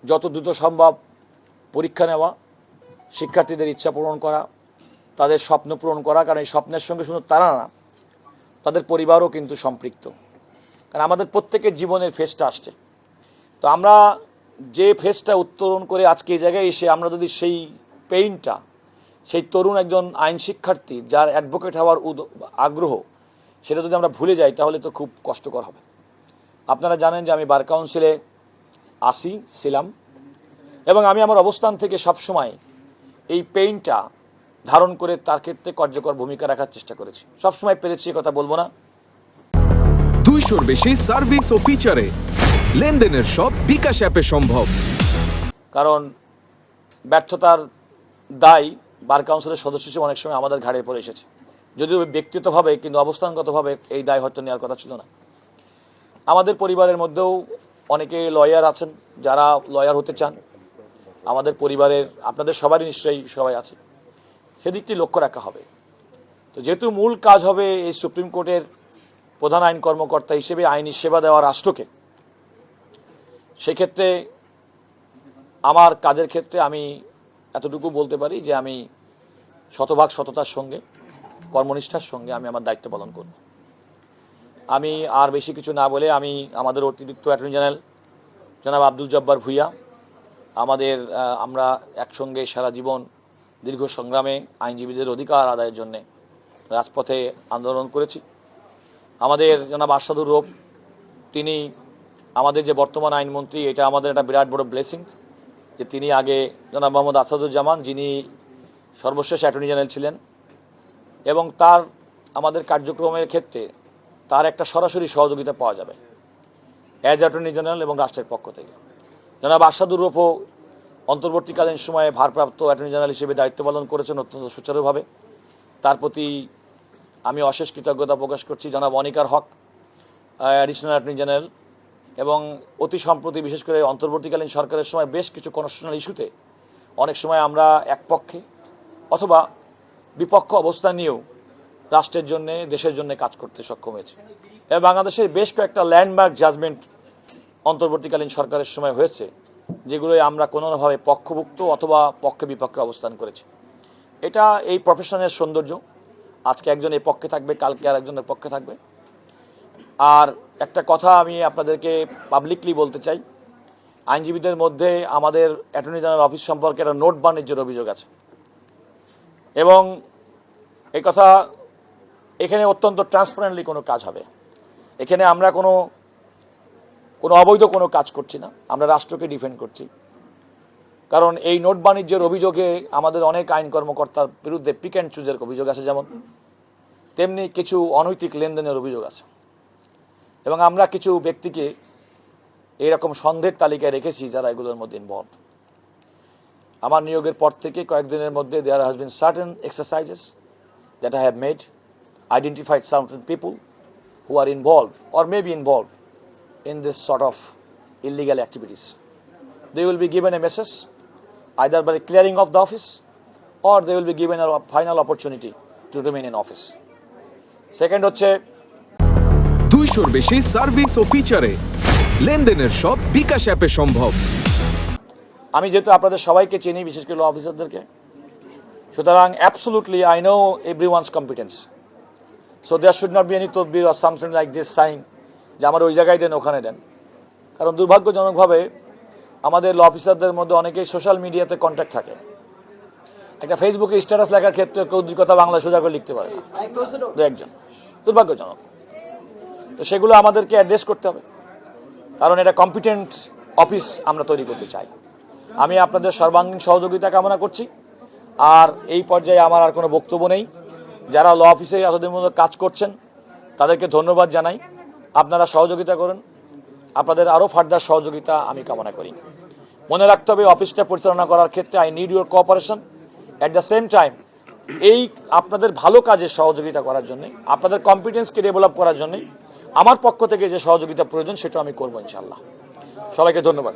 যত দ্রুত সম্ভব পরীক্ষা নেওয়া, শিক্ষার্থীদের ইচ্ছা পূরণ করা, তাদের স্বপ্ন পূরণ করা। কারণ এই স্বপ্নের সঙ্গে শুধু তারা না, তাদের পরিবারও কিন্তু সম্পৃক্ত। কারণ আমাদের প্রত্যেকের জীবনের ফেজটা আসছে। তো আমরা যে ফেজটা উত্তরণ করে আজকে এই জায়গায় এসে আমরা যদি সেই পেইনটা, সেই তরুণ একজন আইন শিক্ষার্থী যার অ্যাডভোকেট হওয়ার আগ্রহ, সেটা যদি আমরা ভুলে যাই তাহলে তো খুব কষ্টকর হবে। আপনারা জানেন যে আমি বার কাউন্সিলে ছিলাম এবং আমি আমার অবস্থান থেকে সবসময় এই পেইনটা ধারণ করে তার ক্ষেত্রে কার্যকর ভূমিকা রাখার চেষ্টা করেছি। সবসময় পেরেছি, কথা বলবো না। 200-র বেশি সার্ভিস ও ফিচারে লেনদেনের সব বিকাশ অ্যাপে সম্ভব। কারণ ব্যর্থতার দায় বার কাউন্সিলের সদস্য হিসেবে অনেক সময় আমাদের ঘাড়ে পড়ে এসেছে, যদিও ব্যক্তিগতভাবে, কিন্তু অবস্থানগতভাবে এই দায় হয়তো নেওয়ার কথা ছিল না। আমাদের পরিবারের মধ্যেও অনেকে লয়ার আছেন যারা লয়ার হতে চান। আমাদের পরিবারের আপনাদের সবারই নিশ্চয়ই সবাই আছে, সেদিকটি লক্ষ্য রাখা হবে। তো যেহেতু মূল কাজ হবে এই সুপ্রিম কোর্টের প্রধান আইন কর্মকর্তা হিসেবে আইনি সেবা দেওয়া রাষ্ট্রকে, সেক্ষেত্রে আমার কাজের ক্ষেত্রে আমি এতটুকু বলতে পারি যে আমি শতভাগ সততার সঙ্গে, কর্মনিষ্ঠার সঙ্গে আমি আমার দায়িত্ব পালন করব। আমি আর বেশি কিছু না বলে আমি আমাদের অতিরিক্ত অ্যাটর্নি জেনারেল জনাব আব্দুল জব্বার ভূঁইয়া, আমরা একসঙ্গে সারা জীবন দীর্ঘ সংগ্রামে আইনজীবীদের অধিকার আদায়ের জন্য রাজপথে আন্দোলন করেছি। আমাদের জনাব আরশাদুর রৌফ, তিনি আমাদের যে বর্তমান আইনমন্ত্রী, এটা আমাদের একটা বিরাট বড় ব্লেসিং যে তিনি আগে জনাব মোহাম্মদ আসাদুজ্জামান, যিনি সর্বশেষ অ্যাটর্নি জেনারেল ছিলেন, এবং তার আমাদের কার্যক্রমের ক্ষেত্রে তার একটা সরাসরি সহযোগিতা পাওয়া যাবে অ্যাজ অ্যাটর্নি জেনারেল এবং রাষ্ট্রের পক্ষ থেকে। জনাব আরশাদুর রৌফও অন্তর্বর্তীকালীন সময়ে ভারপ্রাপ্ত অ্যাটর্নি জেনারেল হিসেবে দায়িত্ব পালন করেছেন অত্যন্ত সুচারুভাবে। তার প্রতি আমি অশেষ কৃতজ্ঞতা প্রকাশ করছি। জনাব অনিকার হক, অ্যাডিশনাল অ্যাটর্নি জেনারেল, এবং অতি সম্প্রতি বিশেষ করে অন্তর্বর্তীকালীন সরকারের সময় বেশ কিছু কনস্টিটিউশনাল ইস্যুতে অনেক সময় আমরা একপক্ষে অথবা বিপক্ষ অবস্থান নিয়েও রাষ্ট্রের জন্য, দেশের জন্য কাজ করতে সক্ষম হয়েছে। এবং বাংলাদেশের বেশ কয়েকটা ল্যান্ডমার্ক জাজমেন্ট অন্তর্বর্তীকালীন সরকারের সময় হয়েছে, যেগুলোই আমরা কোনোভাবে পক্ষভুক্ত অথবা পক্ষে বিপক্ষে অবস্থান করেছি। এটা এই প্রফেশনের সৌন্দর্য। আজকে একজন এই পক্ষে থাকবে, কালকে আর একজনের পক্ষে থাকবে। আর একটা কথা আমি আপনাদেরকে পাবলিকলি বলতে চাই, আইনজীবীদের মধ্যে আমাদের অ্যাটর্নি জেনারেল অফিস সম্পর্কে একটা নোট বাণিজ্যের অভিযোগ আছে, এবং এই কথা এখানে অত্যন্ত ট্রান্সপারেন্টলি কোনো কাজ হবে। এখানে আমরা কোনো অবৈধ কোনো কাজ করছি না, আমরা রাষ্ট্রকে ডিফেন্ড করছি। কারণ এই নোট বাণিজ্যের অভিযোগে আমাদের অনেক আইন কর্মকর্তার বিরুদ্ধে পিক অ্যান্ড চুজের অভিযোগ আছে, যেমন তেমনি কিছু অনৈতিক লেনদেনের অভিযোগ আছে। এবং আমরা কিছু ব্যক্তিকে এইরকম সন্দেহের তালিকায় রেখেছি যারা এগুলোর মধ্যে ইনভলভ। আমার নিয়োগের পর থেকে কয়েকদিনের মধ্যে there has been certain exercises that I have made, identified certain people who are involved or may be involved in this sort of illegal activities. They will be given a message either by clearing of the office or they will be given a final opportunity to remain in office. Second হচ্ছে 200-র বেশি service ও ফিচারে লেনদেনের সব বিকাশ অ্যাপে সম্ভব। আমি যেহেতু আপনাদের সবাইকে চিনি, বিশেষ করে ল অফিসারদেরকে, সুতরাং absolutely I know everyone's competence. So there should not be any তদবির অর সামথিং লাইক দিস সাইন যে আমার ওই জায়গায় দেন, ওখানে দেন। কারণ দুর্ভাগ্যজনকভাবে আমাদের ল অফিসারদের মধ্যে অনেকেই সোশ্যাল মিডিয়াতে কন্ট্যাক্ট থাকে। একটা ফেসবুকে স্ট্যাটাস লেখার ক্ষেত্রে কেউ দুই কথা বাংলা সোজা করে লিখতে পারে না, দু একজন। দুর্ভাগ্যজনক। তো সেগুলো আমাদেরকে অ্যাড্রেস করতে হবে, কারণ এটা কম্পিটেন্ট অফিস আমরা তৈরি করতে চাই। আমি আপনাদের সর্বাঙ্গীন সহযোগিতা কামনা করছি। আর এই পর্যায়ে আমার আর কোনো বক্তব্য নেই। যারা ল অফিসে এতদিন মতো কাজ করছেন তাদেরকে ধন্যবাদ জানাই। আপনারা সহযোগিতা করেন, আপনাদের আরও ফার্দার সহযোগিতা আমি কামনা করি। মনে রাখতে হবে, অফিসটা পরিচালনা করার ক্ষেত্রে I need your cooperation. At the same time এই আপনাদের ভালো কাজে সহযোগিতা করার জন্যে, আপনাদের কম্পিটেন্সকে ডেভেলপ করার জন্যে আমার পক্ষ থেকে যে সহযোগিতা প্রয়োজন সেটা আমি করবো ইনশাআল্লাহ। সবাইকে ধন্যবাদ।